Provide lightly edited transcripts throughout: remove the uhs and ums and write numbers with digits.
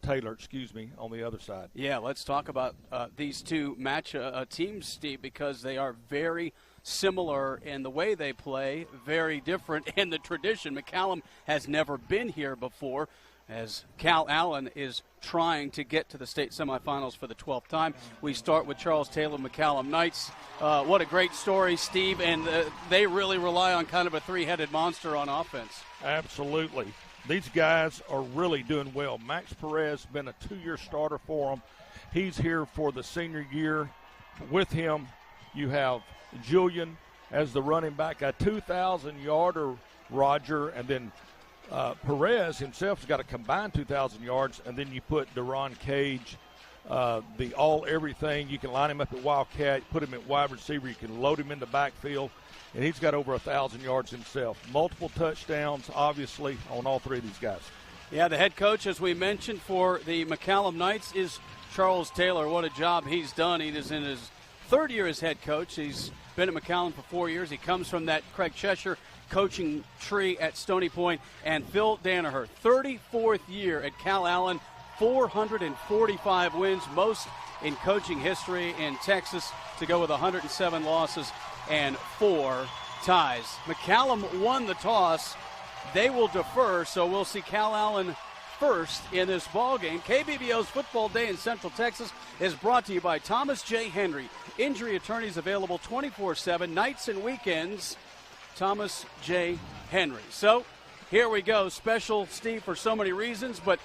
Taylor, on the other side. Yeah, let's talk about these two teams, Steve, because they are very similar in the way they play, very different in the tradition. McCallum has never been here before, as Calallen is trying to get to the state semifinals for the 12th time. We start with Charles Taylor, McCallum Knights. What a great story, Steve, and they really rely on kind of a three-headed monster on offense. Absolutely. These guys are really doing well. Max Perez has been a 2-year starter for them. He's here for the senior year. With him, you have Julian as the running back, a 2,000-yarder, Roger, and then Perez himself has got a combined 2,000 yards, and then you put Deron Cage, the all-everything. You can line him up at Wildcat, put him at wide receiver. You can load him in the backfield, and he's got over 1,000 yards himself. Multiple touchdowns, obviously, on all three of these guys. Yeah, the head coach, as we mentioned, for the McCallum Knights is Charles Taylor. What a job he's done. He is in his third year as head coach. He's been at McCallum for 4 years. He comes from that Craig Cheshire coaching tree at Stony Point. And Phil Danaher, 34th year at Calallen, 445 wins, most in coaching history in Texas, to go with 107 losses and 4 ties. McCallum won the toss. They will defer, so we'll see Calallen first in this ball game. KBBO's Football Day in Central Texas is brought to you by Thomas J. Henry. Injury attorneys available 24/7, nights and weekends. Thomas J. Henry. So here we go. Special, Steve, for so many reasons, but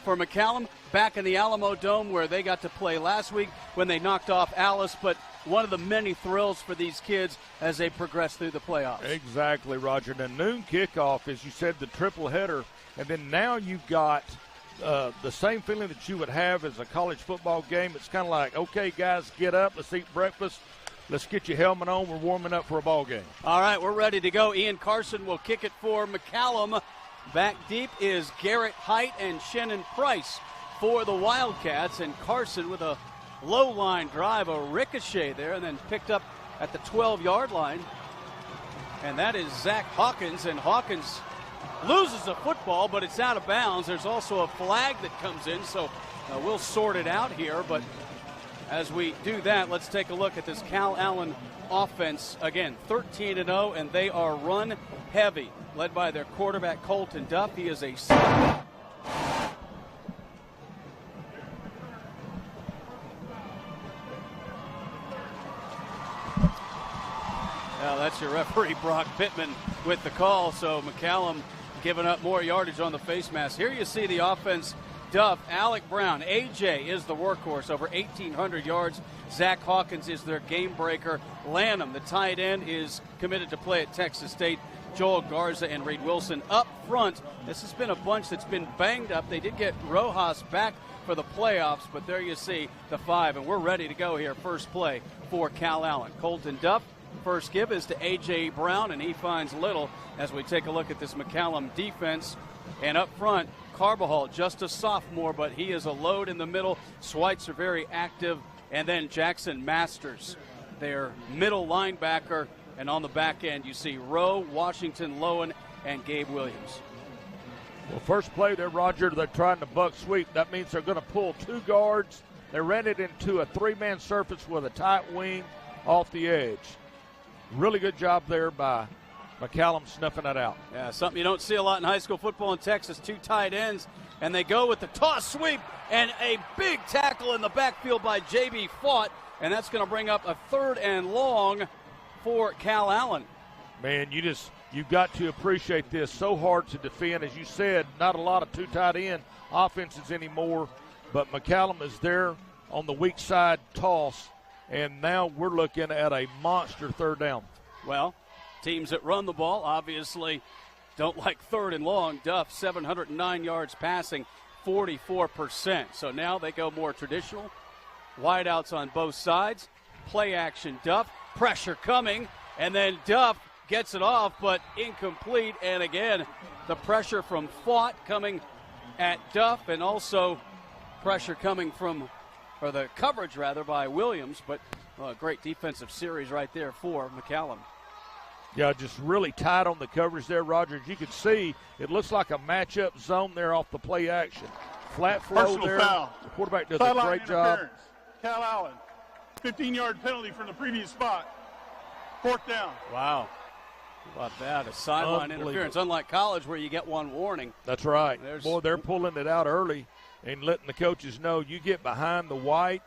for McCallum, back in the Alamo Dome where they got to play last week when they knocked off Alice, but one of the many thrills for these kids as they progress through the playoffs. Exactly, Roger. The noon kickoff, as you said, the triple header, and then now you've got the same feeling that you would have as a college football game. It's kind of like, okay, guys, get up, let's eat breakfast, let's get your helmet on, we're warming up for a ball game. All right, we're ready to go. Ian Carson will kick it for McCallum. Back deep is Garrett Height and Shannon Price for the Wildcats, and Carson with a low line drive, a ricochet there, and then picked up at the 12-yard line. And that is Zach Hawkins, and Hawkins loses the football, but it's out of bounds. There's also a flag that comes in, so we'll sort it out here. But as we do that, let's take a look at this Calallen offense. Again, 13-0, and they are run heavy, led by their quarterback, Colton Duff. He is a senior. Well, that's your referee, Brock Pittman, with the call. So McCallum giving up more yardage on the face mask. Here you see the offense. Duff, Alec Brown, AJ is the workhorse, over 1,800 yards. Zach Hawkins is their game breaker. Lanham, the tight end, is committed to play at Texas State. Joel Garza and Reed Wilson up front. This has been a bunch that's been banged up. They did get Rojas back for the playoffs, but there you see the 5, and we're ready to go here. First play for Calallen. Colton Duff. First give is to A.J. Brown, and he finds little as we take a look at this McCallum defense. And up front, Carbajal, just a sophomore, but he is a load in the middle. Schweitzer very active. And then Jackson Masters, their middle linebacker. And on the back end, you see Rowe, Washington, Lowen, and Gabe Williams. Well, first play there, Roger, they're trying to buck sweep. That means they're going to pull 2 guards. They ran it into a 3-man surface with a tight wing off the edge. Really good job there by McCallum snuffing that out. Yeah, something you don't see a lot in high school football in Texas. 2 tight ends, and they go with the toss sweep and a big tackle in the backfield by J.B. Fought, and that's going to bring up a 3rd and long for Calallen. Man, you've got to appreciate this. So hard to defend. As you said, not a lot of 2 tight end offenses anymore, but McCallum is there on the weak side toss, and now we're looking at a monster 3rd down. Well, teams that run the ball obviously don't like 3rd and long. Duff, 709 yards passing, 44%. So now they go more traditional. Wideouts on both sides. Play action, Duff. Pressure coming, and then Duff gets it off, but incomplete. And again, the pressure from Fought coming at Duff, and also pressure coming from, or the coverage rather, by Williams. But a great defensive series right there for McCallum. Yeah, just really tight on the coverage there, Roger. As you can see, it looks like a matchup zone there off the play action. flat flow Personal there. foul. The quarterback does Sideline a great job. interference. Calallen, 15-yard penalty from the previous spot. 4th down. Wow. How about that? A sideline interference, unlike college where you get one warning. That's right. Boy, they're pulling it out early and letting the coaches know you get behind the white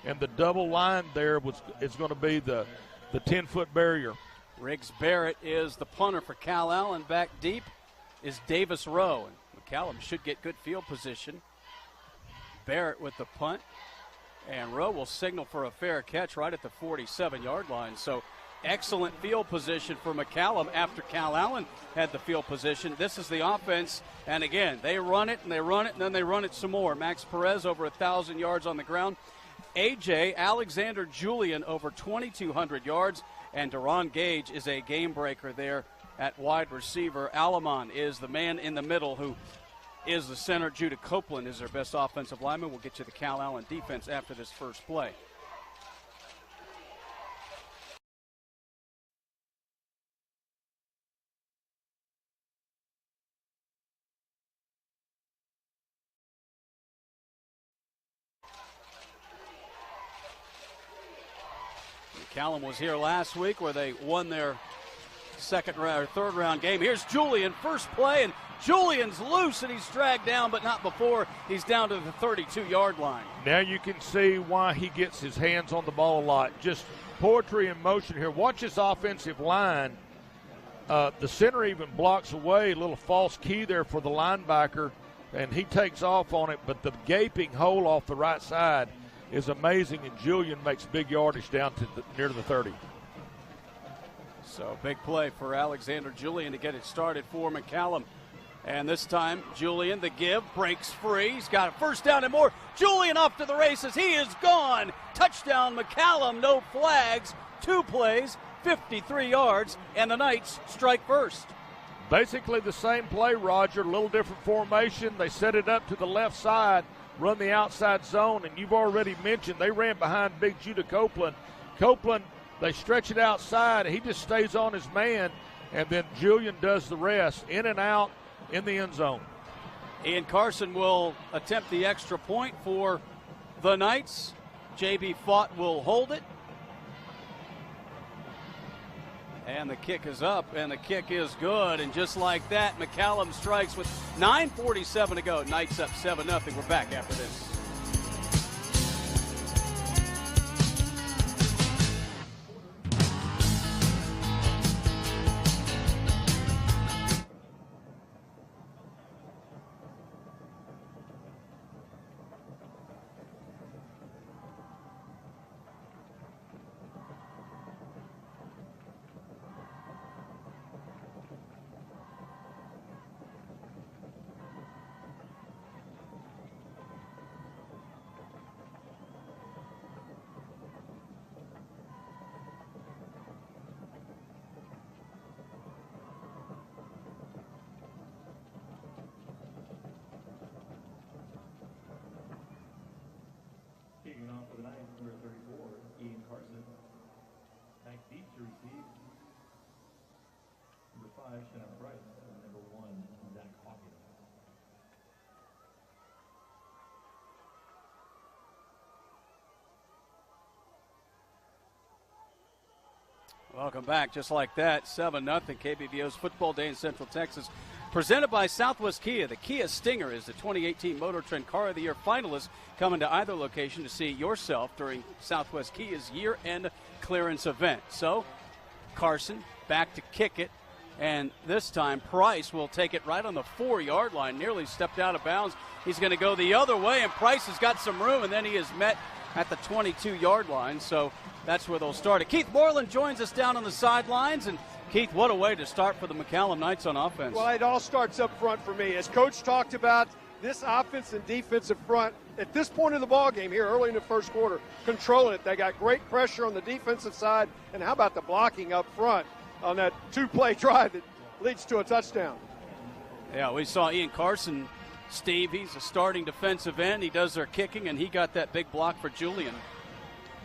and the double line there is going to be the 10-foot barrier. Riggs Barrett is the punter for Calallen. Back deep is Davis Rowe. And McCallum should get good field position. Barrett with the punt. And Rowe will signal for a fair catch right at the 47-yard line. So excellent field position for McCallum after Calallen had the field position. This is the offense. And again, they run it and they run it and then they run it some more. Max Perez over 1,000 yards on the ground. A.J. Alexander Julian over 2,200 yards. And Deron Gage is a game breaker there at wide receiver. Alamon is the man in the middle who is the center. Judah Copeland is their best offensive lineman. We'll get you the Calallen defense after this first play. McCallum was here last week where they won their third round game. Here's Julian, first play, and Julian's loose and he's dragged down, but not before. He's down to the 32-yard line. Now you can see why he gets his hands on the ball a lot. Just poetry in motion here. Watch this offensive line. The center even blocks away, a little false key there for the linebacker, and he takes off on it, but the gaping hole off the right side is amazing, and Julian makes big yardage down to near the 30. So big play for Alexander Julian to get it started for McCallum. And this time, Julian, the give, breaks free. He's got a first down and more. Julian off to the races. He is gone. Touchdown, McCallum, no flags. 2 plays, 53 yards, and the Knights strike first. Basically the same play, Roger, a little different formation. They set it up to the left side, run the outside zone, and you've already mentioned they ran behind big Judah Copeland. Copeland, they stretch it outside. He just stays on his man, and then Julian does the rest, in and out in the end zone. Ian Carson will attempt the extra point for the Knights. J.B. Faught will hold it. And the kick is up, and the kick is good. And just like that, McCallum strikes with 9:47 to go. Knights up 7-0. We're back after this. Kicking off for the Knights, number 34, Ian Carson. Back deep to receive. Number 5, Shannon Price. And number 1, Zach Hawkins. Welcome back. Just like that, 7-0. KBVO's Football Day in Central Texas. Presented by Southwest Kia. The Kia Stinger is the 2018 Motor Trend Car of the Year finalist. Coming to either location to see yourself during Southwest Kia's year-end clearance event. So, Carson back to kick it. And this time, Price will take it right on the 4-yard line. Nearly stepped out of bounds. He's going to go the other way, and Price has got some room, and then he is met at the 22-yard line. So that's where they'll start it. Keith Moreland joins us down on the sidelines. And Keith, what a way to start for the McCallum Knights on offense. Well, it all starts up front for me. As Coach talked about, this offense and defensive front, at this point in the ball game here early in the first quarter, controlling it. They got great pressure on the defensive side. And how about the blocking up front on that 2-play drive that leads to a touchdown? Yeah, we saw Ian Carson, Steve. He's a starting defensive end. He does their kicking, and he got that big block for Julian.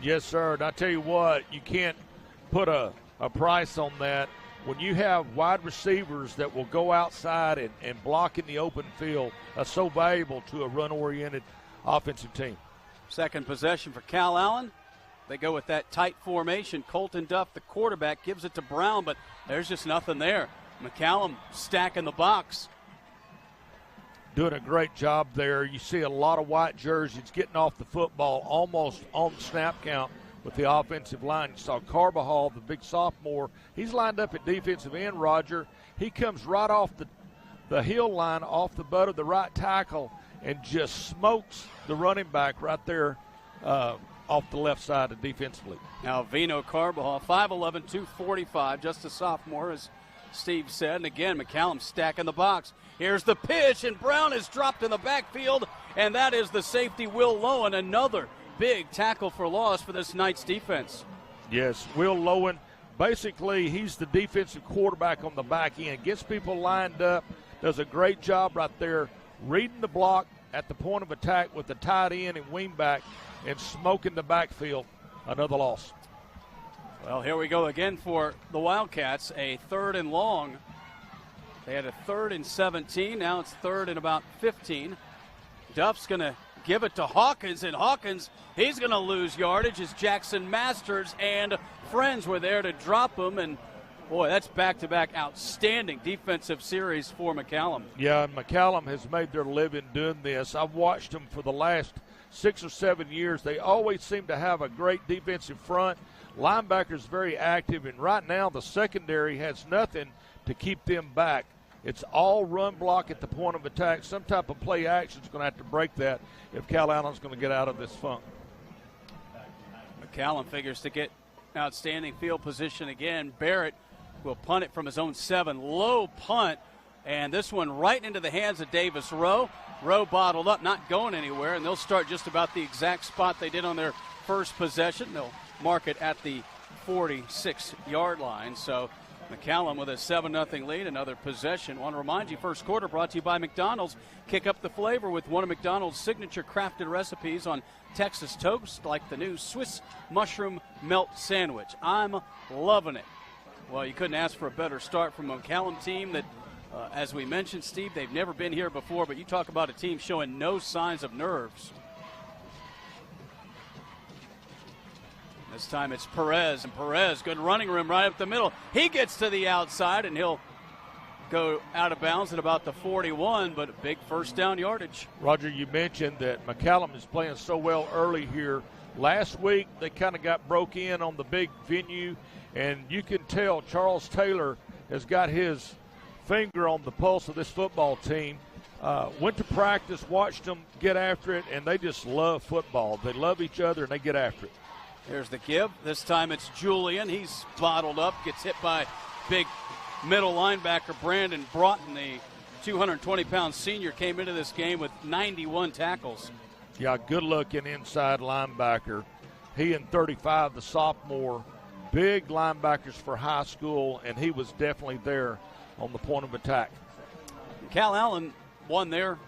Yes, sir. And I tell you what, you can't put a price on that. when you have wide receivers that will go outside and block in the open field, that's so valuable to a run-oriented offensive team. Second possession for Calallen. They go with that tight formation. Colton Duff, the quarterback, gives it to Brown, but there's just nothing there. McCallum stacking the box. Doing a great job there. You see a lot of white jerseys getting off the football almost on the snap count with the offensive line. You saw Carbajal, the big sophomore. He's lined up at defensive end, Roger. He comes right off the heel line, off the butt of the right tackle, and just smokes the running back right there off the left side defensively. Now Vino Carbajal, 5'11", 245, just a sophomore, as Steve said. And again, McCallum stacking the box. Here's the pitch, and Brown is dropped in the backfield, and that is the safety, Will Lowen. Another big tackle for loss for this Knights defense. Yes, Will Lowen, basically he's the defensive quarterback on the back end. Gets people lined up, does a great job right there, reading the block at the point of attack with the tight end and wingback, and smoking the backfield. Another loss. Well, here we go again for the Wildcats, a 3rd and long. They had a 3rd and 17. Now it's 3rd and about 15. Duff's going to give it to Hawkins, and Hawkins, he's going to lose yardage as Jackson Masters and friends were there to drop him. And, boy, that's back-to-back outstanding defensive series for McCallum. Yeah, and McCallum has made their living doing this. I've watched them for the last 6 or 7 years. They always seem to have a great defensive front. Linebackers very active, and right now the secondary has nothing to keep them back. It's all run block at the point of attack. Some type of play action is going to have to break that if Calallen's going to get out of this funk. McCallum figures to get outstanding field position again. Barrett will punt it from his own 7. Low punt, and this one right into the hands of Davis Rowe. Rowe bottled up, not going anywhere, and they'll start just about the exact spot they did on their first possession. They'll mark it at the 46-yard line. So McCallum with a 7-0 lead, another possession. Want to remind you, first quarter brought to you by McDonald's. Kick up the flavor with one of McDonald's signature crafted recipes on Texas toast, like the new Swiss mushroom melt sandwich. I'm loving it. Well, you couldn't ask for a better start from a McCallum team that, as we mentioned, Steve, they've never been here before, but you talk about a team showing no signs of nerves. This time it's Perez, and Perez, good running room right up the middle. He gets to the outside, and he'll go out of bounds at about the 41, but a big first down yardage. Roger, you mentioned that McCallum is playing so well early here. Last week they kind of got broke in on the big venue, and you can tell Charles Taylor has got his finger on the pulse of this football team. Went to practice, watched them get after it, and they just love football. They love each other, and they get after it. Here's the give. This time it's Julian. He's bottled up, gets hit by big middle linebacker Brandon Broughton. The 220-pound senior came into this game with 91 tackles. Yeah, good-looking inside linebacker. He and 35, the sophomore, big linebackers for high school, and he was definitely there on the point of attack. Calallen won their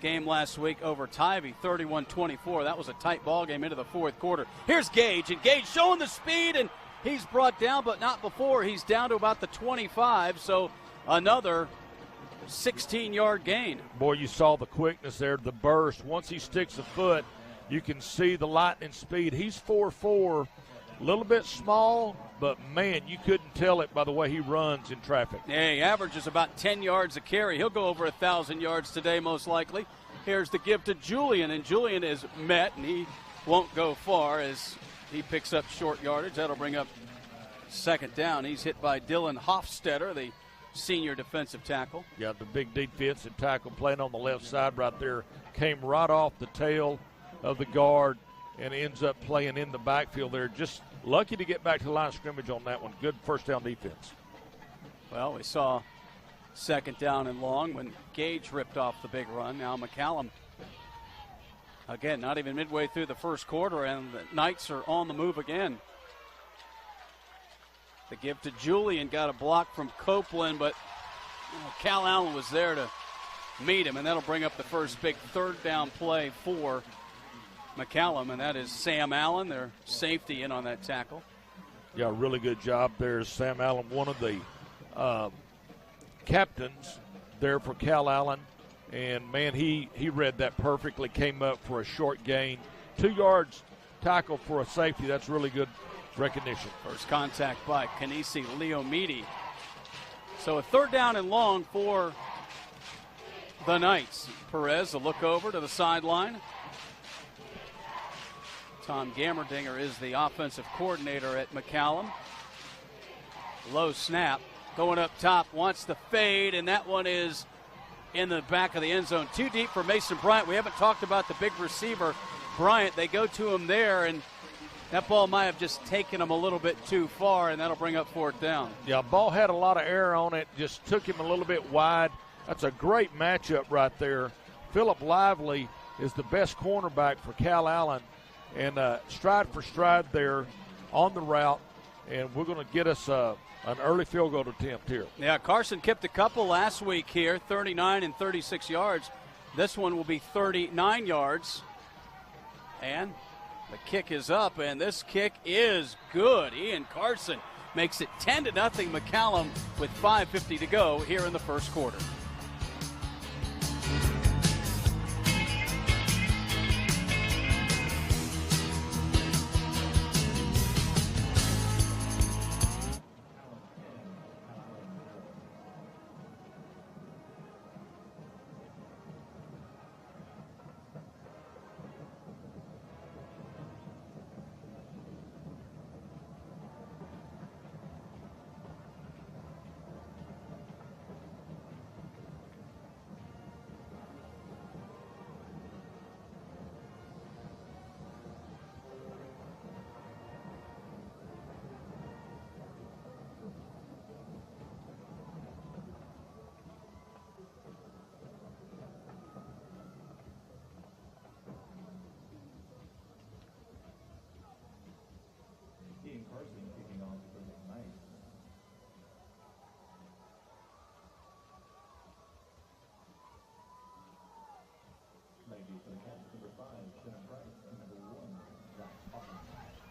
game last week over Tybee, 31-24. That was a tight ball game into the fourth quarter. Here's Gage, and Gage showing the speed, and he's brought down, but not before. He's down to about the 25, so another 16-yard gain. Boy, you saw the quickness there, the burst. Once he sticks a foot, you can see the lightning speed. He's 4'4", a little bit small, but, man, you couldn't tell it by the way he runs in traffic. Yeah, he averages about 10 yards a carry. He'll go over 1,000 yards today most likely. Here's the give to Julian, and Julian is met, and he won't go far as he picks up short yardage. That'll bring up second down. He's hit by Dylan Hofstetter, the senior defensive tackle. Yeah, the big defensive tackle playing on the left side right there. Came right off the tail of the guard and ends up playing in the backfield there. Just lucky to get back to the line of scrimmage on that one. Good first down defense. Well, we saw second down and long when Gage ripped off the big run. Now McCallum, again, not even midway through the first quarter, and the Knights are on the move again. The give to Julian, got a block from Copeland, but Calallen was there to meet him, and that'll bring up the first big third down play for McCallum, and that is Sam Allen, their safety, in on that tackle. Yeah, really good job there. Sam Allen, one of the captains there for Calallen. And, man, he read that perfectly, came up for a short gain. 2 yards tackle for a safety. That's really good recognition. First contact by Kanisi Leomidi. So a 3rd down and long for the Knights. Perez, a look over to the sideline. Tom Gammerdinger is the offensive coordinator at McCallum. Low snap. Going up top, wants the fade, and that one is in the back of the end zone. Too deep for Mason Bryant. We haven't talked about the big receiver, Bryant. They go to him there, and that ball might have just taken him a little bit too far, and that'll bring up 4th down. Yeah, ball had a lot of air on it, just took him a little bit wide. That's a great matchup right there. Phillip Lively is the best cornerback for Calallen, and stride for stride there on the route, and we're going to get us an early field goal attempt here. Yeah, Carson kicked a couple last week here, 39 and 36 yards. This one will be 39 yards. And the kick is up, and this kick is good. Ian Carson makes it 10-0 McCallum with 5:50 to go here in the first quarter.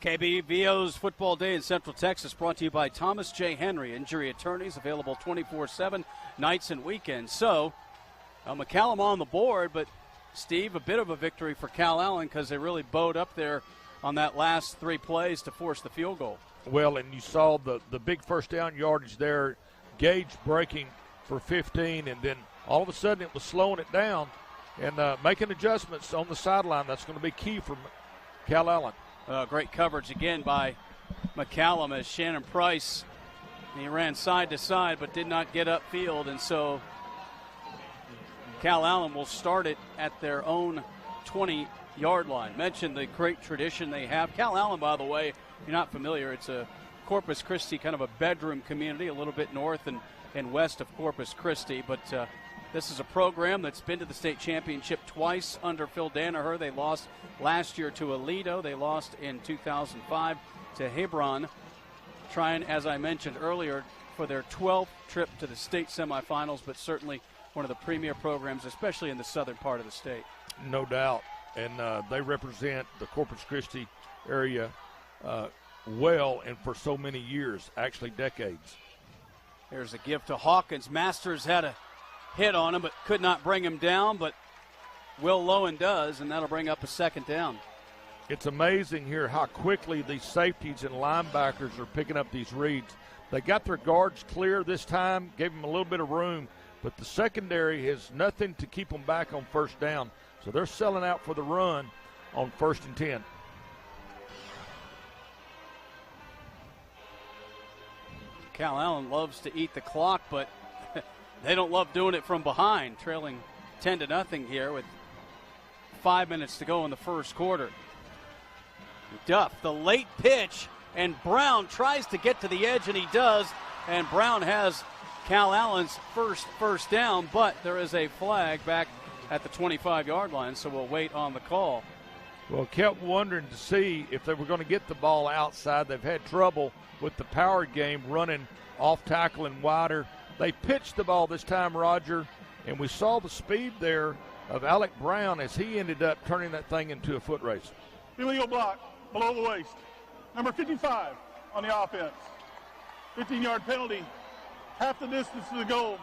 KBVO's Football Day in Central Texas brought to you by Thomas J. Henry, injury attorneys, available 24/7, nights and weekends. So, McCallum on the board, but Steve, a bit of a victory for Calallen because they really bowed up there on that last 3 plays to force the field goal. Well, and you saw the big first down yardage there, Gage breaking for 15, and then all of a sudden it was slowing it down and making adjustments on the sideline. That's going to be key for Calallen. Great coverage again by McCallum as Shannon Price. He ran side to side but did not get upfield, and so Calallen will start it at their own 20-yard line. Mentioned the great tradition they have. Calallen, by the way, if you're not familiar, it's a Corpus Christi kind of a bedroom community, a little bit north and west of Corpus Christi, but this is a program that's been to the state championship twice under Phil Danaher. They lost last year to Aledo. They lost in 2005 to Hebron, trying, as I mentioned earlier, for their 12th trip to the state semifinals, but certainly one of the premier programs, especially in the southern part of the state. No doubt. And they represent the Corpus Christi area well and for so many years, actually decades. Here's a give to Hawkins. Masters had a hit on him but could not bring him down, but Will Lowen does, and that'll bring up a 2nd down. It's amazing here how quickly these safeties and linebackers are picking up these reads. They got their guards clear this time, gave them a little bit of room, but the secondary has nothing to keep them back on 1st down. So they're selling out for the run on 1st and 10. Calallen loves to eat the clock, but they don't love doing it from behind, trailing 10-0 here with 5 minutes to go in the first quarter. Duff, the late pitch, and Brown tries to get to the edge, and he does, and Brown has Calallen's first down, but there is a flag back at the 25-yard line, so we'll wait on the call. Well, kept wondering to see if they were going to get the ball outside. They've had trouble with the power game running off tackle and wider. They pitched the ball this time, Roger, and we saw the speed there of Alec Brown as he ended up turning that thing into a foot race. Illegal block below the waist. Number 55, on the offense. 15-yard penalty, half the distance to the goal.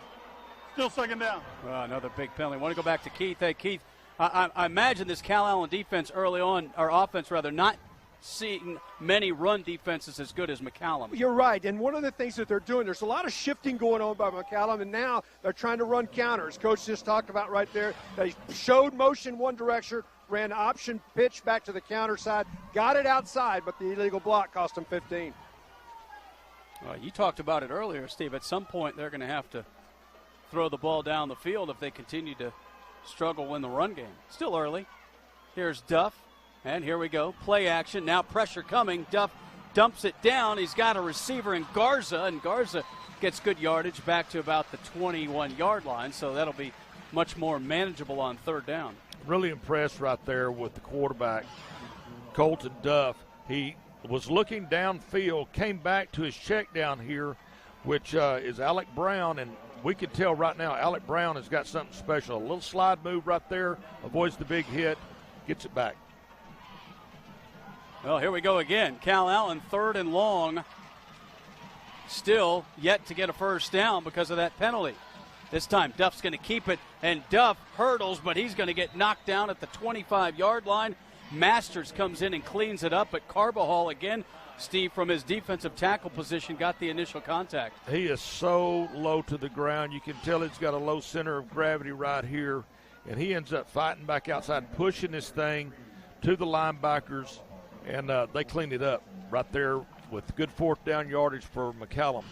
Still second down. Well, another big penalty. I want to go back to Keith. Hey, Keith, I imagine this Calallen defense early on, or offense rather, not seeing many run defenses as good as McCallum. You're right, and one of the things that they're doing, there's a lot of shifting going on by McCallum, and now they're trying to run counters. Coach just talked about right there. They showed motion one direction, ran option pitch back to the counter side, got it outside, but the illegal block cost them 15. You talked about it earlier, Steve. At some point, they're going to have to throw the ball down the field if they continue to struggle in the run game. Still early. Here's Duff. And here we go. Play action. Now pressure coming. Duff dumps it down. He's got a receiver in Garza, and Garza gets good yardage back to about the 21-yard line, so that'll be much more manageable on third down. Really impressed right there with the quarterback, Colton Duff. He was looking downfield, came back to his check down here, which is Alec Brown, and we can tell right now Alec Brown has got something special. A little slide move right there, avoids the big hit, gets it back. Well, here we go again. Calallen, 3rd and long. Still yet to get a first down because of that penalty. This time Duff's going to keep it, and Duff hurdles, but he's going to get knocked down at the 25-yard line. Masters comes in and cleans it up, but Carbajal again, Steve, from his defensive tackle position, got the initial contact. He is so low to the ground. You can tell he's got a low center of gravity right here, and he ends up fighting back outside, pushing this thing to the linebackers, and they cleaned it up right there with good 4th down yardage for McCallum.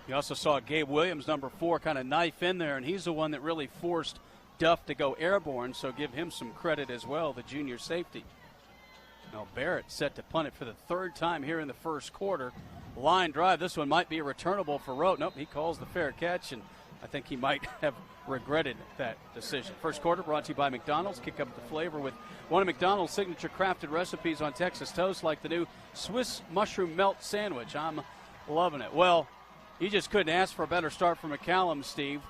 You also saw Gabe Williams, number 4, kind of knife in there, and he's the one that really forced Duff to go airborne, so give him some credit as well, the junior safety. Now Barrett set to punt it for the 3rd time here in the first quarter. Line drive, this one might be returnable for Rote. Nope, he calls the fair catch, and I think he might have regretted that decision. First quarter brought to you by McDonald's. Kick up the flavor with one of McDonald's signature crafted recipes on Texas toast, like the new Swiss mushroom melt sandwich. I'm loving it. Well, you just couldn't ask for a better start for McCallum, Steve.